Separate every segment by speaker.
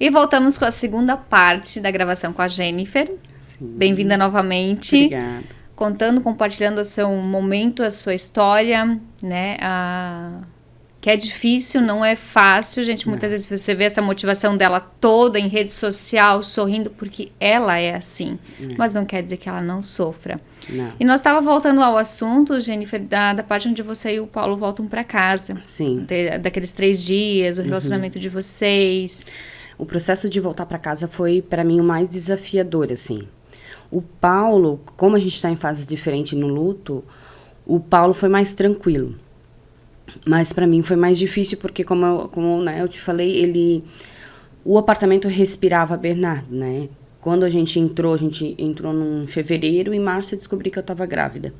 Speaker 1: E voltamos com a segunda parte da gravação com a Jennifer.
Speaker 2: Sim.
Speaker 1: Bem-vinda novamente.
Speaker 2: Obrigada.
Speaker 1: Contando, compartilhando o seu momento, a sua história, né? Que é difícil, não é fácil, gente. Muitas vezes você vê essa motivação dela toda em rede social, sorrindo, porque ela é assim. Mas não quer dizer que ela não sofra.
Speaker 2: Não.
Speaker 1: E nós estávamos voltando ao assunto, Jennifer, da parte onde você e o Paulo voltam para casa.
Speaker 2: Sim.
Speaker 1: Daqueles 3 dias, o relacionamento de vocês.
Speaker 2: O processo de voltar para casa foi, para mim, o mais desafiador, assim. O Paulo, como a gente está em fases diferentes no luto, o Paulo foi mais tranquilo. Mas para mim foi mais difícil porque, como eu te falei, o apartamento respirava Bernardo, né? Quando a gente entrou num fevereiro, em março eu descobri que eu estava grávida.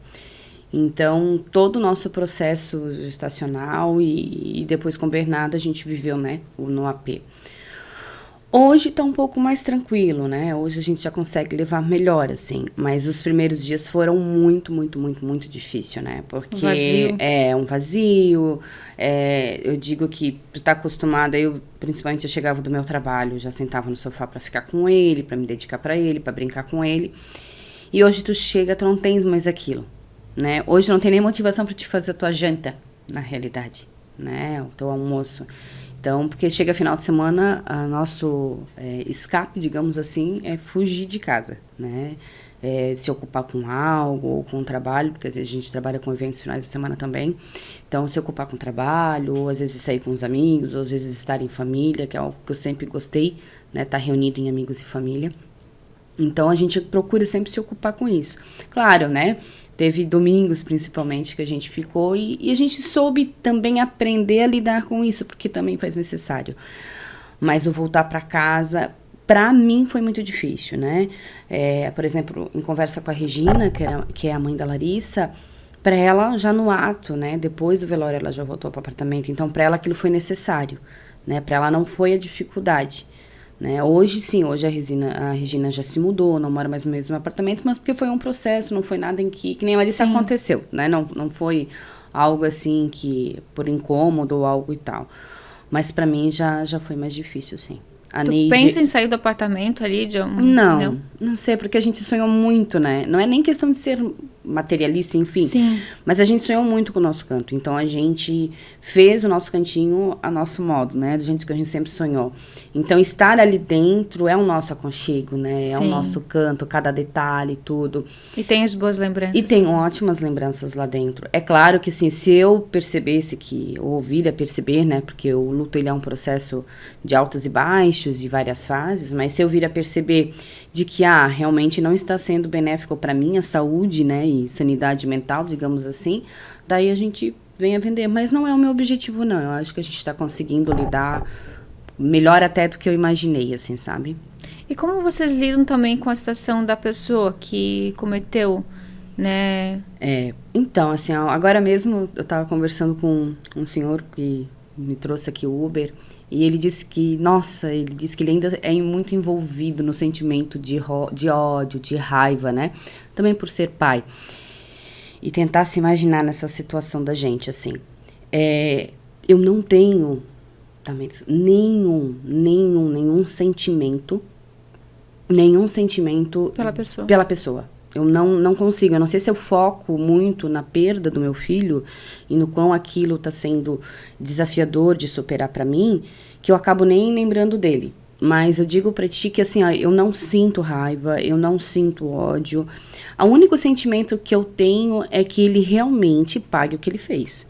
Speaker 2: Então, todo o nosso processo gestacional e depois com o Bernardo a gente viveu, né, no AP. Hoje tá um pouco mais tranquilo, né? Hoje a gente já consegue levar melhor, assim. Mas os primeiros dias foram muito, muito, muito, muito difícil, né? Porque
Speaker 1: Vazio.
Speaker 2: é um vazio. Eu digo que tu tá acostumada, principalmente eu chegava do meu trabalho, já sentava no sofá pra ficar com ele, pra me dedicar pra ele, pra brincar com ele. E hoje tu chega, tu não tens mais aquilo, né? Hoje não tem nem motivação pra te fazer a tua janta, na realidade, né? O teu almoço. Então, porque chega final de semana, nosso escape, digamos assim, é fugir de casa, né? Se ocupar com algo ou com trabalho, porque às vezes a gente trabalha com eventos finais de semana também. Então, se ocupar com trabalho, ou às vezes sair com os amigos, ou às vezes estar em família, que é algo que eu sempre gostei, né? Estar reunido em amigos e família. Então, a gente procura sempre se ocupar com isso. Claro, né? Teve domingos, principalmente, que a gente ficou e a gente soube também aprender a lidar com isso, porque também faz necessário. Mas o voltar para casa, para mim, foi muito difícil, né? Por exemplo, em conversa com a Regina, que é a mãe da Larissa, para ela, já no ato, né? Depois do velório, ela já voltou para o apartamento. Então, para ela, aquilo foi necessário, né? Para ela, não foi a dificuldade. Né? Hoje sim, hoje a Regina já se mudou, não mora mais no mesmo apartamento, mas porque foi um processo, não foi nada em que nem ela disse, aconteceu, né? Não foi algo assim que por incômodo ou algo e tal. Mas pra mim já foi mais difícil, sim.
Speaker 1: Pensa em sair do apartamento ali, John?
Speaker 2: Não sei, porque a gente sonhou muito, né? Não é nem questão de ser materialista, enfim.
Speaker 1: Sim.
Speaker 2: Mas a gente sonhou muito com o nosso canto. Então, a gente fez o nosso cantinho a nosso modo, né? Do jeito que a gente sempre sonhou. Então, estar ali dentro é o nosso aconchego, né?
Speaker 1: Sim.
Speaker 2: É o nosso canto, cada detalhe, tudo.
Speaker 1: E tem as boas lembranças.
Speaker 2: E tem ótimas lembranças lá dentro. É claro que, sim, se eu percebesse ou ouvir a perceber, né? Porque o luto, ele é um processo de altos e baixos, de várias fases. Mas se eu vir a perceber de que, realmente não está sendo benéfico para minha saúde, né? E sanidade mental, digamos assim, daí a gente vem a vender. Mas não é o meu objetivo, não. Eu acho que a gente está conseguindo lidar melhor até do que eu imaginei, assim, sabe?
Speaker 1: E como vocês lidam também com a situação da pessoa que cometeu, né?
Speaker 2: Então, assim, agora mesmo eu estava conversando com um senhor que me trouxe aqui o Uber, e ele disse que, ele ainda é muito envolvido no sentimento de ódio, de raiva, né? Também por ser pai. E tentar se imaginar nessa situação da gente, assim. Eu não tenho nenhum sentimento pela pessoa. Eu não consigo, eu não sei se eu foco muito na perda do meu filho e no quão aquilo está sendo desafiador de superar para mim, que eu acabo nem lembrando dele. Mas eu digo pra ti que, assim, eu não sinto raiva, eu não sinto ódio. O único sentimento que eu tenho é que ele realmente pague o que ele fez.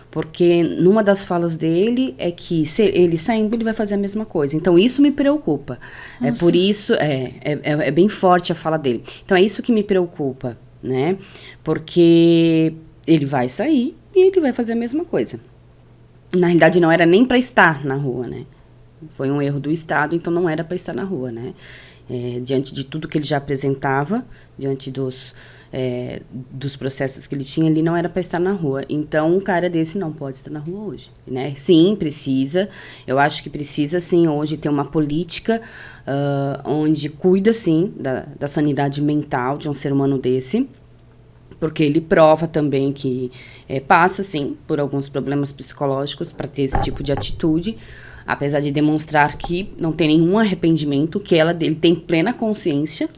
Speaker 2: Porque numa das falas dele é que se ele saindo, ele vai fazer a mesma coisa. Então, isso me preocupa.
Speaker 1: Nossa.
Speaker 2: É por isso, é bem forte a fala dele. Então, é isso que me preocupa, né? Porque ele vai sair e ele vai fazer a mesma coisa. Na realidade, não era nem para estar na rua, né? Foi um erro do Estado, então não era para estar na rua, né? Diante de tudo que ele já apresentava, diante dos processos que ele tinha, ele não era para estar na rua. Então, um cara desse não pode estar na rua hoje, né? Sim, precisa. Eu acho que precisa, sim, hoje ter uma política onde cuida, sim, da sanidade mental de um ser humano desse, porque ele prova também que passa, sim, por alguns problemas psicológicos para ter esse tipo de atitude. apesar de demonstrar que não tem nenhum arrependimento, que ele tem plena consciência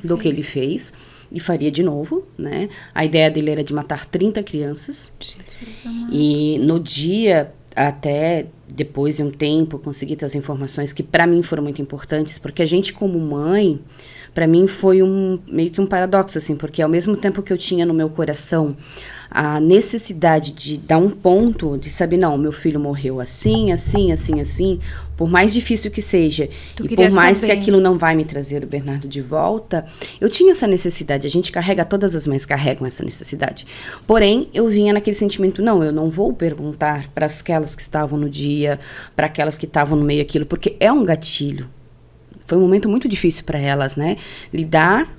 Speaker 2: do que ele fez e faria de novo, né? A ideia dele era de matar 30 crianças. E no dia, até depois de um tempo, eu consegui ter as informações que para mim foram muito importantes, porque a gente como mãe, para mim foi meio que um paradoxo, assim, porque ao mesmo tempo que eu tinha no meu coração a necessidade de dar um ponto, de saber, não, meu filho morreu assim, assim, assim, assim, por mais difícil que seja, e por mais que aquilo não vai me trazer o Bernardo de volta, eu tinha essa necessidade, a gente carrega, todas as mães carregam essa necessidade. Porém, eu vinha naquele sentimento, não, eu não vou perguntar para aquelas que estavam no dia, para aquelas que estavam no meio aquilo, porque é um gatilho. Foi um momento muito difícil para elas, né? Lidar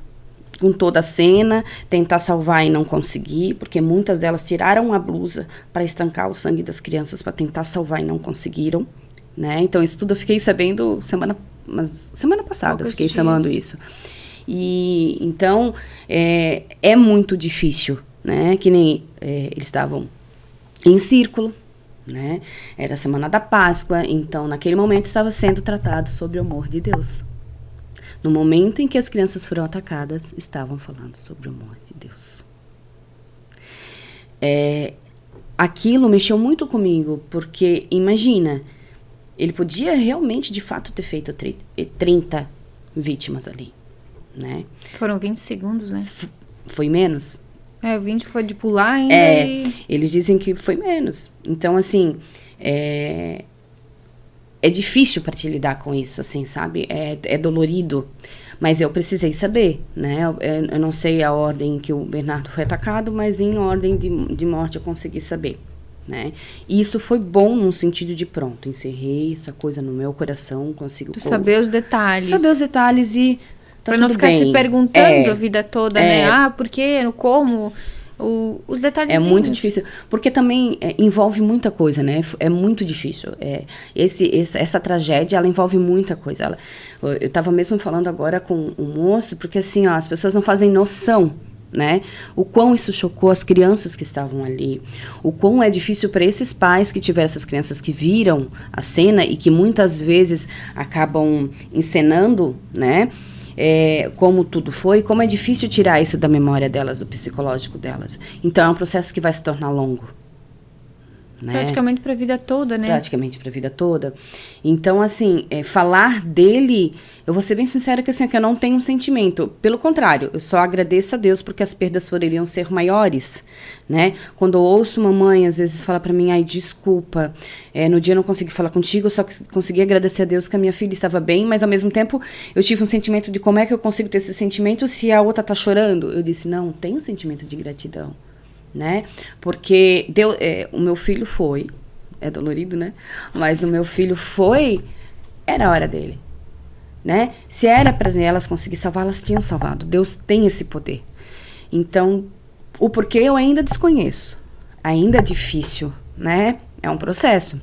Speaker 2: com toda a cena, tentar salvar e não conseguir, porque muitas delas tiraram a blusa para estancar o sangue das crianças, para tentar salvar e não conseguiram, né? Então, isso tudo eu fiquei sabendo semana passada, eu fiquei sabendo isso. E, então, é muito difícil, né? Que nem eles estavam em círculo, né? Era a semana da Páscoa, então, naquele momento, estava sendo tratado sobre o amor de Deus. No momento em que as crianças foram atacadas, estavam falando sobre o amor de Deus. Aquilo mexeu muito comigo, porque, imagina, ele podia realmente, de fato, ter feito 30 vítimas ali, né?
Speaker 1: Foram 20 segundos, né?
Speaker 2: Foi menos?
Speaker 1: O 20 foi de pular ainda
Speaker 2: Eles dizem que foi menos. Então, assim, é difícil para te lidar com isso, assim, sabe? É dolorido. Mas eu precisei saber, né? Eu não sei a ordem que o Bernardo foi atacado, mas em ordem de morte eu consegui saber, né? E isso foi bom no sentido de pronto, encerrei essa coisa no meu coração, consigo...
Speaker 1: saber os detalhes.
Speaker 2: Saber os detalhes e tá
Speaker 1: pra não ficar
Speaker 2: bem.
Speaker 1: Se perguntando a vida toda, né? Por quê? Como... os detalhes.
Speaker 2: É muito difícil, porque também envolve muita coisa, né? É muito difícil. Essa tragédia, ela envolve muita coisa. Eu estava mesmo falando agora com um moço, porque assim, as pessoas não fazem noção, né? O quão isso chocou as crianças que estavam ali. O quão é difícil para esses pais que tiveram essas crianças que viram a cena e que muitas vezes acabam encenando, né? Como tudo foi, como é difícil tirar isso da memória delas, do psicológico delas. Então, é um processo que vai se tornar longo. Né?
Speaker 1: Praticamente para a vida toda, né?
Speaker 2: Praticamente para a vida toda. Então, assim, falar dele, eu vou ser bem sincera que, assim, que eu não tenho um sentimento. Pelo contrário, eu só agradeço a Deus porque as perdas poderiam ser maiores, né? Quando eu ouço uma mãe, às vezes, fala para mim, ai, desculpa, no dia eu não consegui falar contigo, eu só consegui agradecer a Deus que a minha filha estava bem, mas ao mesmo tempo eu tive um sentimento de como é que eu consigo ter esse sentimento se a outra tá chorando. Eu disse, não, tem um sentimento de gratidão. Né? Porque o meu filho foi, é dolorido, né? Mas o meu filho foi, era a hora dele, né? Se era para elas conseguir salvar, elas tinham salvado. Deus tem esse poder. Então, o porquê eu ainda desconheço. Ainda é difícil, né? É um processo.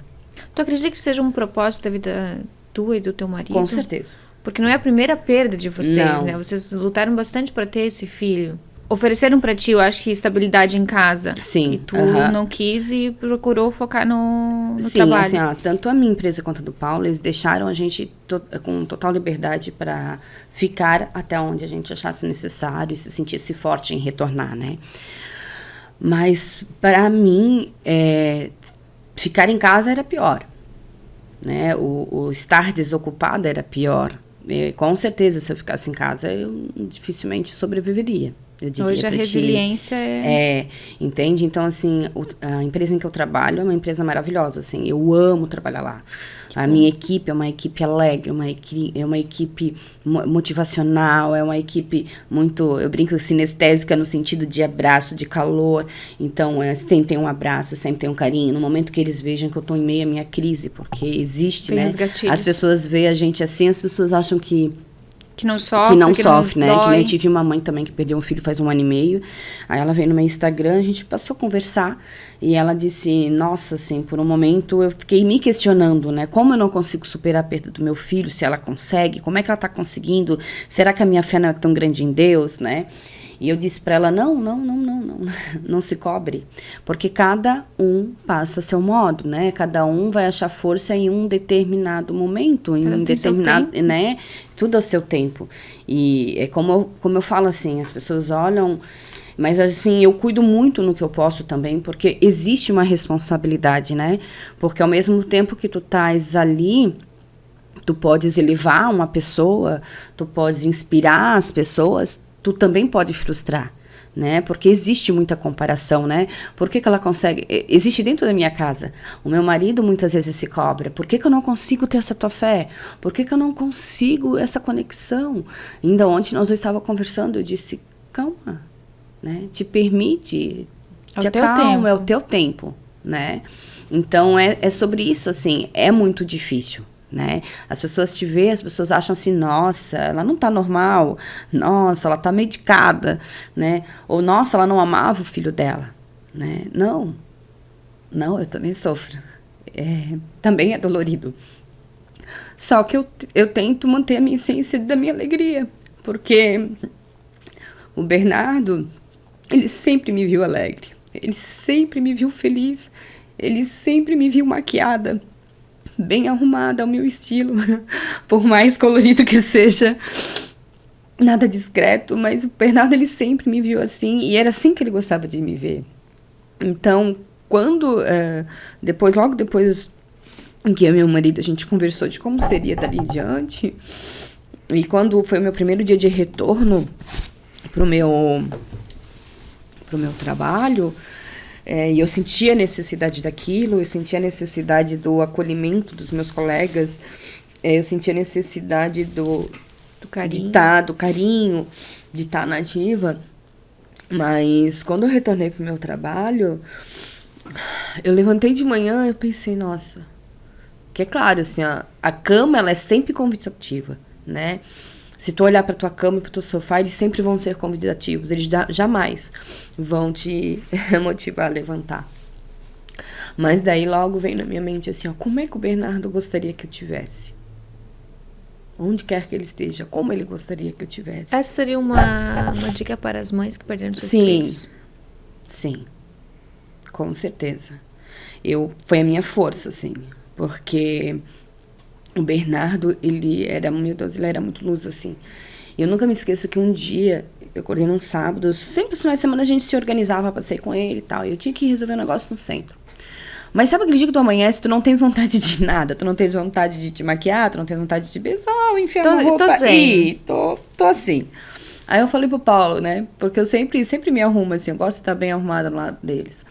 Speaker 1: Tu acredita que seja um propósito da vida tua e do teu marido?
Speaker 2: Com certeza.
Speaker 1: Porque não é a primeira perda de vocês,
Speaker 2: não.
Speaker 1: Né? Vocês lutaram bastante para ter esse filho. Ofereceram pra ti, eu acho que estabilidade em casa.
Speaker 2: Sim.
Speaker 1: E tu não quis e procurou focar no
Speaker 2: Sim,
Speaker 1: trabalho.
Speaker 2: Sim, assim, tanto a minha empresa quanto a do Paulo, eles deixaram a gente com total liberdade para ficar até onde a gente achasse necessário e se sentisse forte em retornar, né? Mas, para mim, ficar em casa era pior, né? O estar desocupada era pior. Com certeza, se eu ficasse em casa, eu dificilmente sobreviveria.
Speaker 1: Hoje a resiliência
Speaker 2: entende? Então, assim, a empresa em que eu trabalho é uma empresa maravilhosa, assim, eu amo trabalhar lá. A minha equipe é uma equipe alegre, é uma equipe motivacional, é uma equipe muito, eu brinco, sinestésica no sentido de abraço, de calor. Então, sempre tem um abraço, sempre tem um carinho. No momento que eles vejam que eu estou em meio à minha crise, porque existe,
Speaker 1: tem
Speaker 2: né?
Speaker 1: Os gatilhos.
Speaker 2: As pessoas veem a gente assim, as pessoas acham que
Speaker 1: não sofre,
Speaker 2: né? Que nem eu tive uma mãe também que perdeu um filho faz 1 ano e meio. Aí ela veio no meu Instagram, a gente passou a conversar. E ela disse, nossa, assim, por um momento eu fiquei me questionando, né? Como eu não consigo superar a perda do meu filho, se ela consegue? Como é que ela tá conseguindo? Será que a minha fé não é tão grande em Deus, né? E eu disse para ela, não, não se cobre, porque cada um passa seu modo, né? Cada um vai achar força em um determinado momento, em um determinado, né? Tudo ao seu tempo. E é como eu falo assim, as pessoas olham, mas assim, eu cuido muito no que eu posso também, porque existe uma responsabilidade, né? Porque ao mesmo tempo que tu estás ali, tu podes elevar uma pessoa, tu podes inspirar as pessoas, tu também pode frustrar, né? Porque existe muita comparação, né? Por que ela consegue... Existe dentro da minha casa. O meu marido muitas vezes se cobra. Por que eu não consigo ter essa tua fé? Por que eu não consigo essa conexão? Ainda ontem nós estávamos conversando, eu disse, calma, né? Te permite, te acalma, é o teu tempo, né? Então, é sobre isso, assim, é muito difícil. Né? As pessoas te veem, as pessoas acham assim, nossa, ela não tá normal, nossa, ela tá medicada, né? Ou, nossa, ela não amava o filho dela, né? Não, eu também sofro. Também é dolorido. Só que eu tento manter a minha essência da minha alegria, porque o Bernardo, ele sempre me viu alegre, ele sempre me viu feliz, ele sempre me viu maquiada, bem arrumada ao meu estilo, por mais colorido que seja, nada discreto, mas o Bernardo, ele sempre me viu assim, e era assim que ele gostava de me ver. Então, quando, logo depois que eu e meu marido, a gente conversou de como seria dali em diante, e quando foi o meu primeiro dia de retorno pro meu trabalho, e eu sentia a necessidade daquilo, eu sentia a necessidade do acolhimento dos meus colegas, eu sentia a necessidade do carinho, de estar na ativa. Mas quando eu retornei pro meu trabalho, eu levantei de manhã e eu pensei, nossa, que é claro, assim, a cama, ela é sempre convidativa, né? Se tu olhar para tua cama e para teu sofá, eles sempre vão ser convidativos. Eles jamais vão te motivar a levantar. Mas daí logo vem na minha mente assim, ó, como é que o Bernardo gostaria que eu tivesse? Onde quer que ele esteja, como ele gostaria que eu tivesse?
Speaker 3: Essa seria uma dica para as mães que perderam seus filhos.
Speaker 2: Sim, com certeza. Foi a minha força, assim, porque... O Bernardo, ele era muito luz, assim. Eu nunca me esqueço que um dia, eu acordei num sábado, sempre nos finais de semana a gente se organizava pra sair com ele e tal, e eu tinha que resolver um negócio no centro. Mas sabe aquele dia que tu amanhece, tu não tens vontade de nada, tu não tens vontade de te maquiar, tu não tens vontade de te besar, enfiar uma roupa, tô assim. Aí eu falei pro Paulo, né, porque eu sempre me arrumo, assim, eu gosto de estar bem arrumada no lado deles.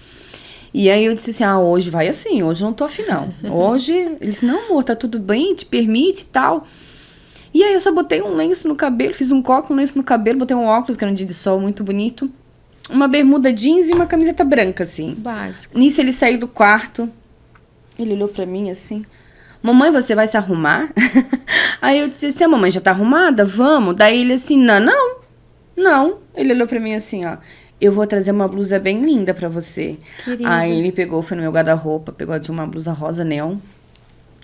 Speaker 2: E aí eu disse assim, hoje vai assim, hoje eu não tô afim não. Hoje, ele disse, não amor, tá tudo bem, te permite e tal. E aí eu só botei um lenço no cabelo, fiz um coque, um lenço no cabelo, botei um óculos, que era um dia de sol muito bonito. Uma bermuda jeans e uma camiseta branca, assim.
Speaker 3: Básico.
Speaker 2: Nisso ele saiu do quarto, ele olhou pra mim assim, mamãe, você vai se arrumar? Aí eu disse assim, a mamãe já tá arrumada? Vamos. Daí ele assim, não. Ele olhou pra mim assim, ó. Eu vou trazer uma blusa bem linda pra você.
Speaker 3: Querida.
Speaker 2: Aí ele foi no meu guarda-roupa, pegou de uma blusa rosa neon,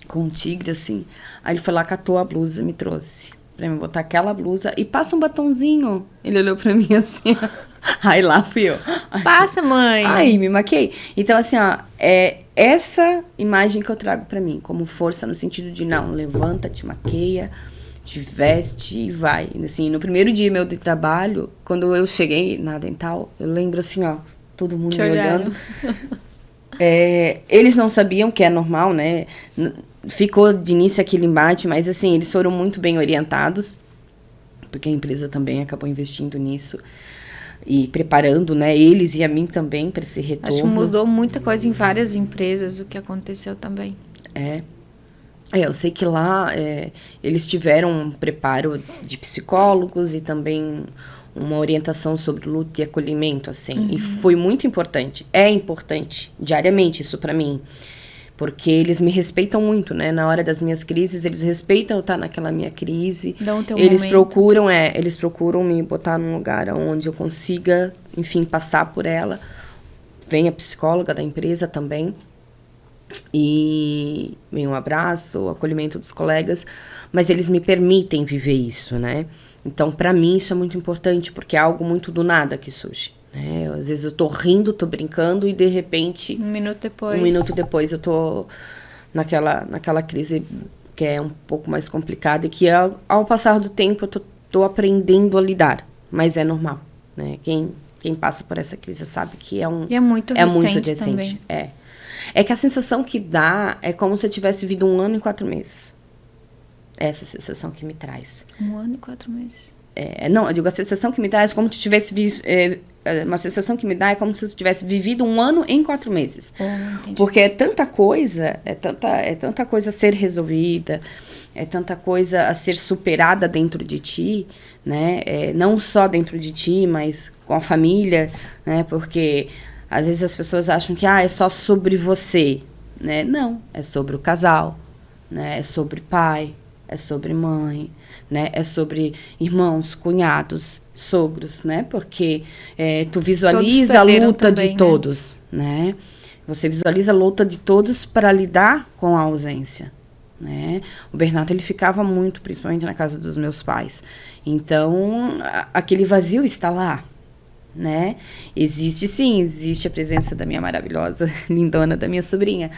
Speaker 2: com um tigre, assim. Aí ele foi lá, catou a blusa e me trouxe. Pra me botar aquela blusa e passa um batonzinho. Ele olhou pra mim assim, ó. Aí lá fui eu.
Speaker 3: Passa, mãe.
Speaker 2: Aí me maquiei. Então, assim, ó, é essa imagem que eu trago pra mim, como força no sentido de, não, levanta, te maqueia, te veste e vai. Assim, no primeiro dia meu de trabalho, quando eu cheguei na dental, eu lembro assim, ó, todo mundo me olhando. Eles não sabiam que é normal, né? Ficou de início aquele embate, mas assim, eles foram muito bem orientados, porque a empresa também acabou investindo nisso e preparando, né, eles e a mim também para esse retorno.
Speaker 3: Acho que mudou muita coisa em várias empresas, o que aconteceu também.
Speaker 2: Eu sei que lá eles tiveram um preparo de psicólogos e também uma orientação sobre luto e acolhimento, assim. E foi muito importante. É importante, diariamente, isso pra mim. Porque eles me respeitam muito, né? Na hora das minhas crises, eles respeitam eu estar naquela minha crise.
Speaker 3: Dão o teu
Speaker 2: eles
Speaker 3: momento.
Speaker 2: eles procuram me botar num lugar onde eu consiga, enfim, passar por ela. Vem a psicóloga da empresa também. E vem um abraço, o acolhimento dos colegas, mas eles me permitem viver isso, né? Então, para mim, isso é muito importante, porque é algo muito do nada que surge, né? Às vezes eu tô rindo, tô brincando e, de repente...
Speaker 1: Um minuto depois
Speaker 2: eu tô naquela crise que é um pouco mais complicada e que, ao passar do tempo, eu tô aprendendo a lidar. Mas é normal, né? Quem passa por essa crise sabe que é
Speaker 1: muito recente também.
Speaker 2: É que a sensação que dá é como se eu tivesse vivido 1 ano e 4 meses. Essa sensação que me traz.
Speaker 1: 1 ano e 4 meses.
Speaker 2: Não, eu digo, a sensação que me dá é como se tivesse uma sensação que me dá é como se eu tivesse vivido 1 ano em 4 meses. Porque é tanta coisa a ser resolvida, é tanta coisa a ser superada dentro de ti, né? Não só dentro de ti, mas com a família, né? Porque às vezes as pessoas acham que é só sobre você, né? Não, é sobre o casal, né? É sobre pai, é sobre mãe, né? É sobre irmãos, cunhados, sogros, né? Porque tu visualiza a luta de todos, né? Você visualiza a luta de todos para lidar com a ausência, né? O Bernardo, ele ficava muito, principalmente na casa dos meus pais. Então, aquele vazio está lá, né? Existe a presença da minha maravilhosa, lindona, da minha sobrinha,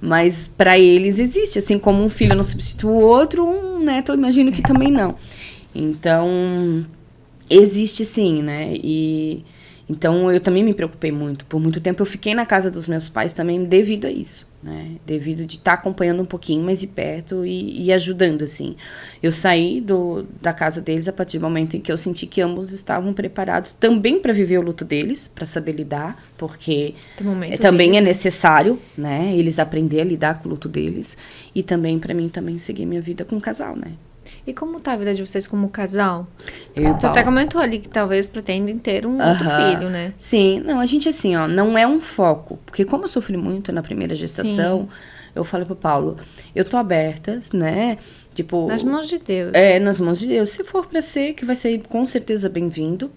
Speaker 2: mas para eles existe, assim como um filho não substitui o outro, um neto eu imagino que também não. Então, existe sim, né? E então eu também me preocupei muito. Por muito tempo eu fiquei na casa dos meus pais também devido a isso, né? Devido de estar acompanhando um pouquinho mais de perto e ajudando, assim. Eu saí da casa deles a partir do momento em que eu senti que ambos estavam preparados também para viver o luto deles, para saber lidar, porque também é necessário, né? Eles aprender a lidar com o luto deles e também para mim também seguir minha vida com o casal, né?
Speaker 1: E como tá a vida de vocês como casal?
Speaker 2: Você
Speaker 1: até comentou ali que talvez pretendem ter um outro filho, né?
Speaker 2: Sim, não, a gente assim, não é um foco. Porque como eu sofri muito na primeira gestação, eu falei pro Paulo, eu tô aberta, né? Tipo...
Speaker 1: Nas mãos de Deus.
Speaker 2: Nas mãos de Deus. Se for pra ser, que vai ser com certeza bem-vindo.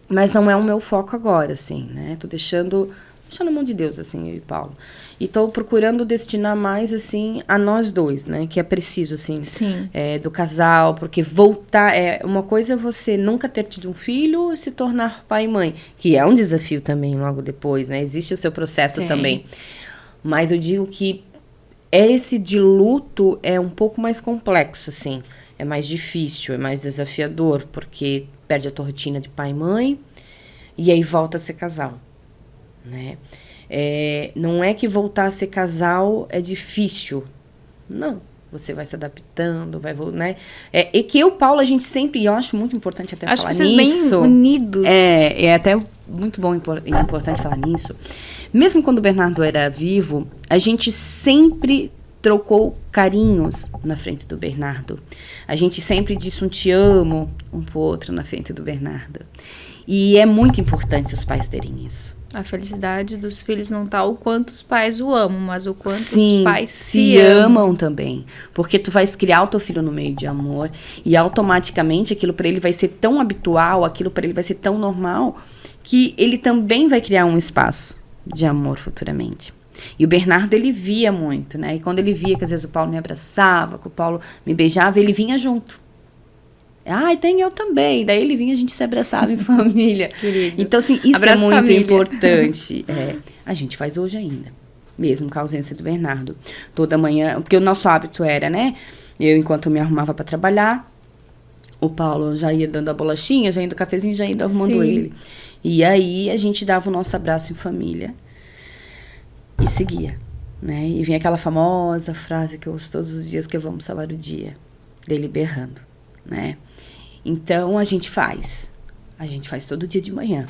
Speaker 2: Mas não é o meu foco agora, assim, né? Tô deixando na mão de Deus, assim, eu e Paulo. E tô procurando destinar mais, assim, a nós dois, né? Que é preciso, assim, do casal. Porque voltar... uma coisa é você nunca ter tido um filho e se tornar pai e mãe. Que é um desafio também, logo depois, né? Existe o seu processo também. Mas eu digo que esse de luto é um pouco mais complexo, assim. É mais difícil, é mais desafiador. Porque perde a tua rotina de pai e mãe. E aí volta a ser casal, né? Não é que voltar a ser casal é difícil. Não. Você vai se adaptando, né? E que eu e o Paulo, a gente sempre... E eu acho muito importante até falar nisso. Acho
Speaker 1: vocês bem unidos.
Speaker 2: É até muito bom e importante falar nisso. Mesmo quando o Bernardo era vivo, a gente sempre trocou carinhos na frente do Bernardo. A gente sempre disse um te amo um pro outro na frente do Bernardo. E é muito importante os pais terem isso.
Speaker 1: A felicidade dos filhos não tá o quanto os pais o amam, mas o quanto
Speaker 2: Sim,
Speaker 1: os pais
Speaker 2: se amam também. Porque tu vais criar o teu filho no meio de amor e automaticamente aquilo para ele vai ser tão habitual, aquilo para ele vai ser tão normal, que ele também vai criar um espaço de amor futuramente. E o Bernardo, ele via muito, né? E quando ele via que às vezes o Paulo me abraçava, que o Paulo me beijava, ele vinha junto. Tem eu também. Daí ele vinha, a gente se abraçava em família.
Speaker 1: Querido.
Speaker 2: Então, assim, isso
Speaker 1: Abraço
Speaker 2: é muito
Speaker 1: família.
Speaker 2: importante. A gente faz hoje ainda. Mesmo com a ausência do Bernardo. Toda manhã, porque o nosso hábito era, né? Eu, enquanto eu me arrumava para trabalhar, o Paulo já ia dando a bolachinha, já indo o cafezinho, já indo arrumando ele. E aí, a gente dava o nosso abraço em família. E seguia, né? E vinha aquela famosa frase que eu ouço todos os dias, que vamos salvar o dia. Dele berrando, né? Então, a gente faz todo dia de manhã.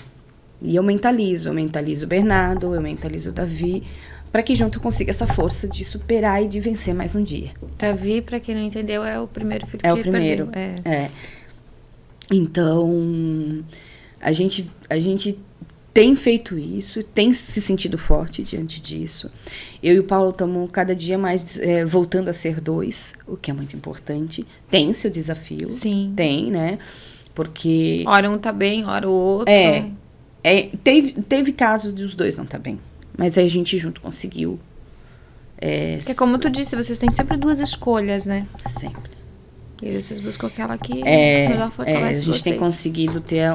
Speaker 2: E eu mentalizo o Bernardo, eu mentalizo o Davi, para que junto eu consiga essa força de superar e de vencer mais um dia.
Speaker 1: Davi, para quem não entendeu, é o primeiro filho que
Speaker 2: o primeiro.
Speaker 1: Perdeu.
Speaker 2: Então, a gente tem feito isso, tem se sentido forte diante disso. Eu e o Paulo estamos cada dia mais voltando a ser 2, o que é muito importante. Tem seu desafio.
Speaker 1: Sim.
Speaker 2: Tem, né? Porque...
Speaker 1: Ora um tá bem, ora o outro.
Speaker 2: Teve casos de os dois não tá bem. Mas aí a gente junto conseguiu.
Speaker 1: Porque como tu disse, vocês têm sempre 2 escolhas, né?
Speaker 2: Sempre.
Speaker 1: E vocês buscam aquela que melhor fortalece
Speaker 2: a gente tem
Speaker 1: vocês.
Speaker 2: conseguido ter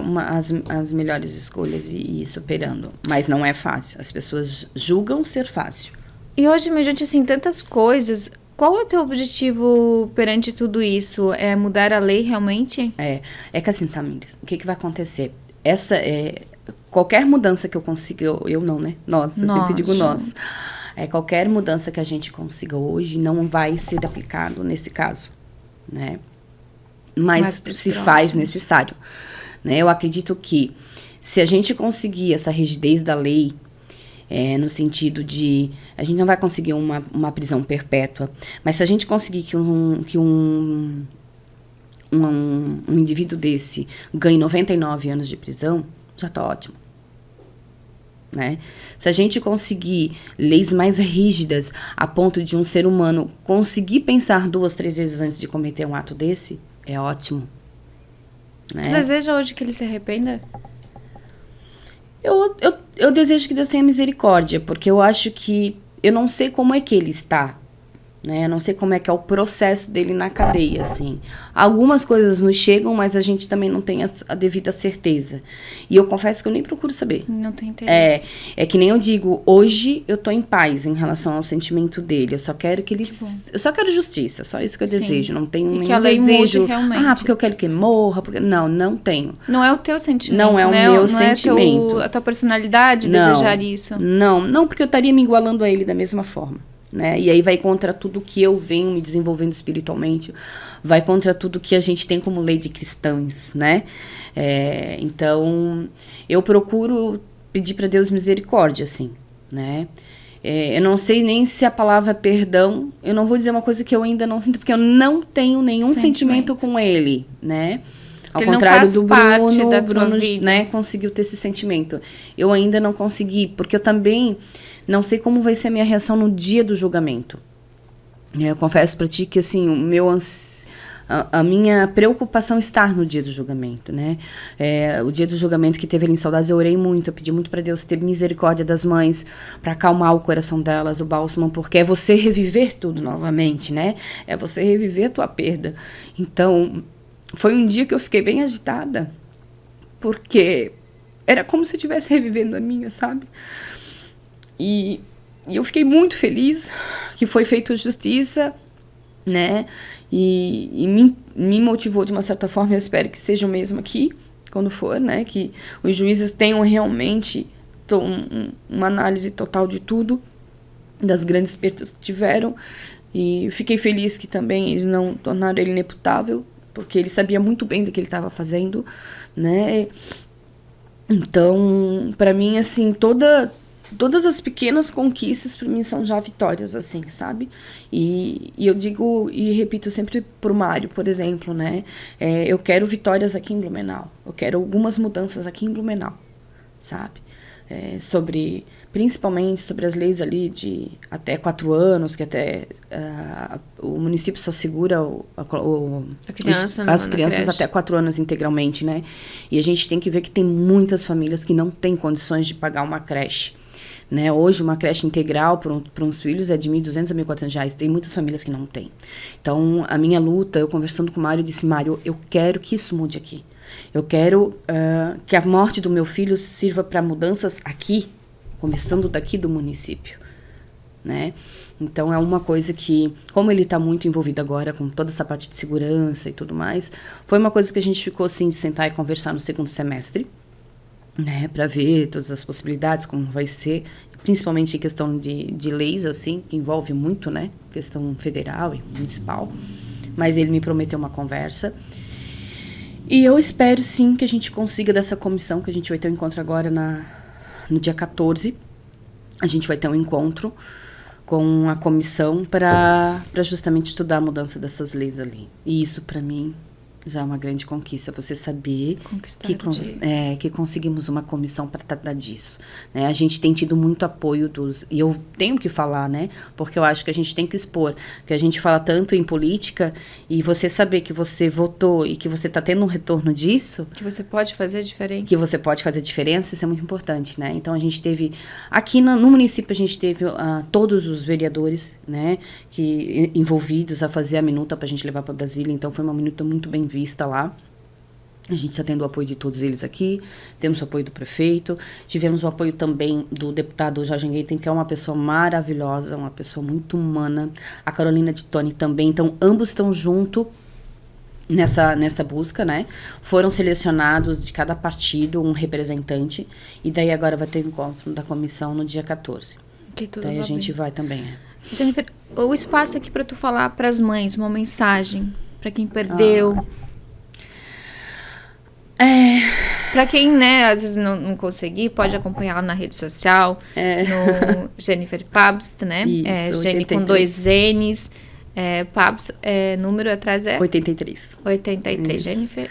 Speaker 2: as melhores escolhas e ir superando. Mas não é fácil. As pessoas julgam ser fácil.
Speaker 1: E hoje, mediante assim, tantas coisas, qual é o teu objetivo perante tudo isso? É mudar a lei realmente?
Speaker 2: É que assim, Tamires, o que vai acontecer? Qualquer mudança que eu consiga, eu não, né? Nós, eu sempre digo nós. Qualquer mudança que a gente consiga hoje não vai ser aplicado nesse caso, né? Mas se faz necessário, né? Eu acredito que se a gente conseguir essa rigidez da lei, no sentido de a gente não vai conseguir uma prisão perpétua, mas se a gente conseguir que um indivíduo desse ganhe 99 anos de prisão, já tá ótimo. Né? Se a gente conseguir leis mais rígidas a ponto de um ser humano conseguir pensar 2, 3 vezes antes de cometer um ato desse, é ótimo. Né?
Speaker 1: Deseja hoje que ele se arrependa?
Speaker 2: Eu desejo que Deus tenha misericórdia, porque eu acho que eu não sei como é que ele está, né? Eu não sei como é que é o processo dele na cadeia, assim. Algumas coisas nos chegam, mas a gente também não tem a devida certeza. E eu confesso que eu nem procuro saber.
Speaker 1: Não tem interesse.
Speaker 2: É que nem eu digo, hoje eu tô em paz em relação ao sentimento dele. Eu só quero que ele... Eu só quero justiça, só isso que eu desejo. Não tenho nenhum
Speaker 1: que a lei
Speaker 2: desejo...
Speaker 1: mude realmente.
Speaker 2: porque eu quero que ele morra. Não tenho.
Speaker 1: Não é o teu sentimento.
Speaker 2: Não é o meu sentimento.
Speaker 1: Não é a tua personalidade desejar isso.
Speaker 2: Não, porque eu estaria me igualando a ele da mesma forma. Né? E aí vai contra tudo que eu venho me desenvolvendo espiritualmente, vai contra tudo que a gente tem como lei de cristãos, né? Então, eu procuro pedir para Deus misericórdia, assim, né? Eu não sei nem se a palavra perdão, eu não vou dizer uma coisa que eu ainda não sinto, porque eu não tenho nenhum sentimento com ele, né? Ao contrário do Bruno, o Bruno, né, conseguiu ter esse sentimento. Eu ainda não consegui, porque eu também não sei como vai ser a minha reação no dia do julgamento. Eu confesso para ti que, assim, a minha preocupação está no dia do julgamento, né? O dia do julgamento que teve ali em Saudades, eu orei muito, eu pedi muito para Deus ter misericórdia das mães, para acalmar o coração delas, o bálsamo, porque é você reviver tudo novamente, né? É você reviver a tua perda. Então, foi um dia que eu fiquei bem agitada, porque era como se eu estivesse revivendo a minha, sabe? E eu fiquei muito feliz que foi feita justiça, né? E me motivou de uma certa forma. Eu espero que seja o mesmo aqui, quando for, né? Que os juízes tenham realmente uma análise total de tudo, das grandes perdas que tiveram. E fiquei feliz que também eles não tornaram ele ineputável, porque ele sabia muito bem do que ele estava fazendo, né? Então, para mim, assim, todas as pequenas conquistas para mim são já vitórias, assim, sabe? E eu digo e repito sempre pro Mário, por exemplo, né? Eu quero vitórias aqui em Blumenau. Eu quero algumas mudanças aqui em Blumenau, sabe? Principalmente sobre as leis ali de até 4 anos, que até o município só segura as crianças até 4 anos integralmente, né? E a gente tem que ver que tem muitas famílias que não têm condições de pagar uma creche. Né? Hoje, uma creche integral para uns filhos é de R$ 1.200 a R$ 1.400. Tem muitas famílias que não têm. Então, a minha luta, eu conversando com o Mário, disse, Mário, eu quero que isso mude aqui. Eu quero que a morte do meu filho sirva para mudanças aqui, começando daqui do município. Né? Então, é uma coisa que, como ele está muito envolvido agora com toda essa parte de segurança e tudo mais, foi uma coisa que a gente ficou assim, de sentar e conversar no segundo semestre, né, para ver todas as possibilidades, como vai ser, principalmente em questão de leis, assim, que envolve muito, né, questão federal e municipal, mas ele me prometeu uma conversa, e eu espero, sim, que a gente consiga dessa comissão, que a gente vai ter um encontro agora no dia 14, a gente vai ter um encontro com a comissão para justamente estudar a mudança dessas leis ali, e isso, para mim, Já é uma grande conquista, você saber
Speaker 1: Conquistar
Speaker 2: que conseguimos uma comissão para tratar disso, né? A gente tem tido muito apoio e eu tenho que falar, né? Porque eu acho que a gente tem que expor, que a gente fala tanto em política, e você saber que você votou e que você está tendo um retorno disso...
Speaker 1: Que você pode fazer diferença.
Speaker 2: Que você pode fazer diferença, isso é muito importante, né? Então, a gente teve... Aqui no município, a gente teve todos os vereadores, né? Envolvidos a fazer a minuta para a gente levar para Brasília. Então, foi uma minuta muito bem vista lá. A gente está tendo o apoio de todos eles aqui. Temos o apoio do prefeito. Tivemos o apoio também do deputado Jorge Engueten, que é uma pessoa maravilhosa, uma pessoa muito humana. A Carolina de Toni também. Então, ambos estão juntos nessa busca, né? Foram selecionados de cada partido um representante. E daí agora vai ter encontro da comissão no dia 14.
Speaker 1: Que tudo
Speaker 2: daí a gente vai também.
Speaker 1: Jennifer, o espaço aqui para tu falar para as mães, uma mensagem para quem perdeu. Para quem, né, às vezes não conseguir, pode acompanhar na rede social, no Jennifer Pabst, né?
Speaker 2: Isso,
Speaker 1: Jenny com 2 N's. Pabst, número atrás é?
Speaker 2: 83.
Speaker 1: 83.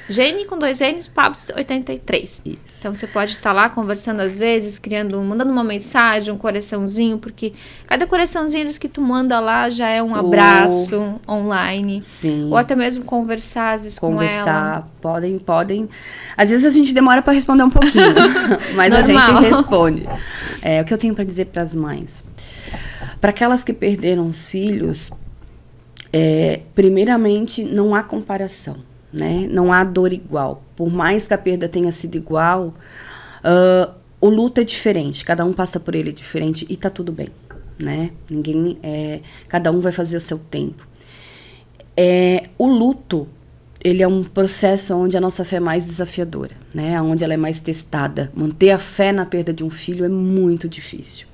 Speaker 1: Jenny com 2 N's, Pabst 83.
Speaker 2: Isso.
Speaker 1: Então você pode estar lá conversando às vezes, mandando uma mensagem, um coraçãozinho, porque cada coraçãozinho que tu manda lá já é um abraço online.
Speaker 2: Sim.
Speaker 1: Ou até mesmo conversar às vezes com ela.
Speaker 2: Podem. Às vezes a gente demora para responder um pouquinho, mas a gente responde. O que eu tenho para dizer para as mães? Para aquelas que perderam os filhos, primeiramente, não há comparação, né? Não há dor igual. Por mais que a perda tenha sido igual, o luto é diferente. Cada um passa por ele diferente e tá tudo bem, né? Cada um vai fazer o seu tempo. O luto, ele é um processo onde a nossa fé é mais desafiadora, né? Onde ela é mais testada. Manter a fé na perda de um filho é muito difícil.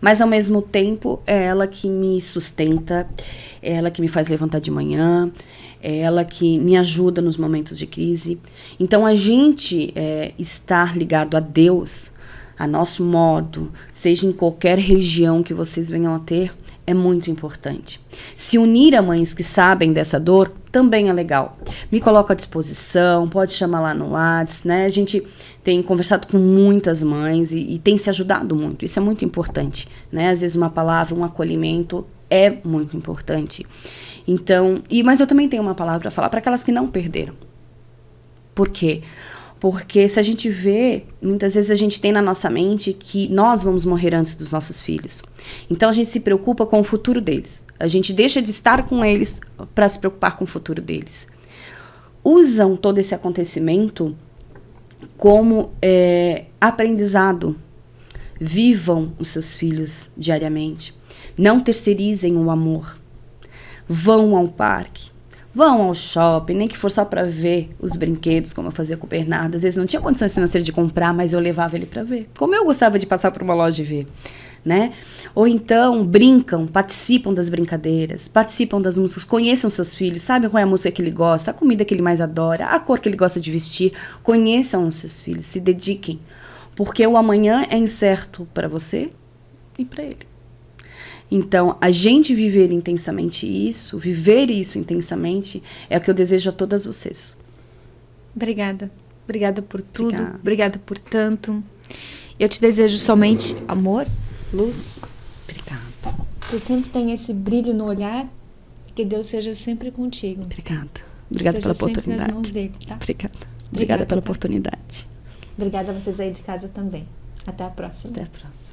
Speaker 2: Mas, ao mesmo tempo, é ela que me sustenta, é ela que me faz levantar de manhã, é ela que me ajuda nos momentos de crise. Então, a gente estar ligado a Deus, a nosso modo, seja em qualquer região que vocês venham a ter, é muito importante. Se unir a mães que sabem dessa dor também é legal. Me coloco à disposição, pode chamar lá no WhatsApp, né? A gente tem conversado com muitas mães e tem se ajudado muito. Isso é muito importante, né? Às vezes uma palavra, um acolhimento é muito importante. Então, mas eu também tenho uma palavra para falar para aquelas que não perderam. Por quê? Porque se a gente vê, muitas vezes a gente tem na nossa mente que nós vamos morrer antes dos nossos filhos. Então a gente se preocupa com o futuro deles. A gente deixa de estar com eles para se preocupar com o futuro deles. Usam todo esse acontecimento como aprendizado. Vivam os seus filhos diariamente. Não terceirizem o amor. Vão ao parque. Vão ao shopping, nem que for só para ver os brinquedos, como eu fazia com o Bernardo. Às vezes não tinha condições financeiras de comprar, mas eu levava ele para ver. Como eu gostava de passar por uma loja e ver, né? Ou então brincam, participam das brincadeiras, participam das músicas, conheçam seus filhos, sabem qual é a música que ele gosta, a comida que ele mais adora, a cor que ele gosta de vestir. Conheçam os seus filhos, se dediquem, porque o amanhã é incerto para você e para ele. Então, a gente viver intensamente isso, viver isso intensamente, é o que eu desejo a todas vocês.
Speaker 1: Obrigada. Obrigada por tudo. Obrigada por tanto. Eu te desejo somente amor, luz.
Speaker 2: Obrigada.
Speaker 1: Tu sempre tem esse brilho no olhar. Que Deus seja sempre contigo.
Speaker 2: Obrigada. Obrigada pela oportunidade.
Speaker 1: Sempre nas mãos dele, tá?
Speaker 2: Obrigada pela oportunidade.
Speaker 1: Obrigada a vocês aí de casa também. Até a próxima.
Speaker 2: Até a próxima.